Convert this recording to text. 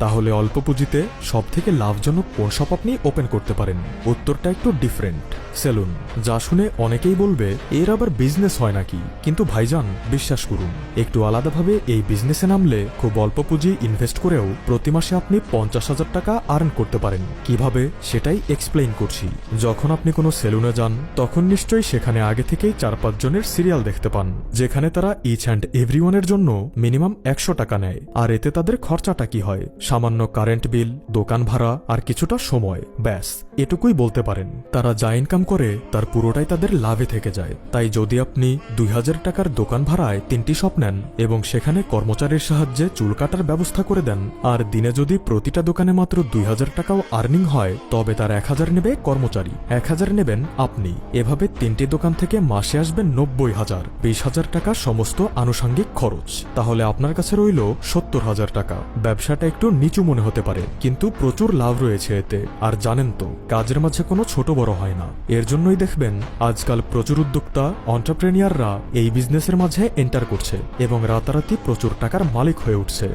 তাহলে অল্প পুঁজিতে সবথেকে লাভজনক কোন শপ আপনি ওপেন করতে পারেন? উত্তরটা একটু ডিফারেন্ট, সেলুন। যা শুনে অনেকেই বলবে এর আবার বিজনেস হয় নাকি? কিন্তু ভাইজান, বিশ্বাস করুন, একটু আলাদাভাবে এই বিজনেসে নামলে খুব অল্প পুঁজি ইনভেস্ট করেও প্রতি মাসে আপনি 50,000 টাকা আর্ন করতে পারেন। কিভাবে, সেটাই এক্সপ্লেইন করছি। যখন আপনি কোনো সেলুনে যান, তখন নিশ্চয়ই সেখানে আগে থেকেই 4-5 জনের সিরিয়াল দেখতে পান, যেখানে তারা ইচ অ্যান্ড এভরিওয়ানের জন্য মিনিমাম 100 টাকা নেয়। আর এতে তাদের খরচাটা কি হয়? সামান্য কারেন্ট বিল, দোকান ভাড়া আর কিছুটা সময়, ব্যাস এটুকুই বলতে পারেন। তারা যা ইনকাম করে তার পুরোটাই তাদের লাভে থেকে যায়। তাই যদি আপনি 2000 টাকার দোকান ভাড়ায় 3টি শপ নেন এবং সেখানে কর্মচারীর সাহায্যে চুল কাটার ব্যবস্থা করে দেন, আর দিনে যদি প্রতিটা দোকানে মাত্র 2000 টাকাও আর্নিং হয়, তবে তার 1000 নেবে কর্মচারী, 1000 নেবেন আপনি। এভাবে 3টি দোকান থেকে মাসে আসবেন 90,000, 20,000 টাকা সমস্ত আনুষঙ্গিক খরচ। তাহলে আপনার কাছে রইল 70,000 টাকা। ব্যবসাটা একটু নিচু মনে হতে পারে, কিন্তু প্রচুর লাভ রয়েছে এতে। আর জানেন তো, কাজের মাঝে কোনো ছোট বড় হয় না। এর জন্যই দেখবেন আজকাল প্রচুর উদ্যোক্তা, এন্টারপ্রেনিয়াররা এই বিজনেসের মাঝে এন্টার করছে এবং রাতারাতি প্রচুর টাকার মালিক হয়ে উঠছে।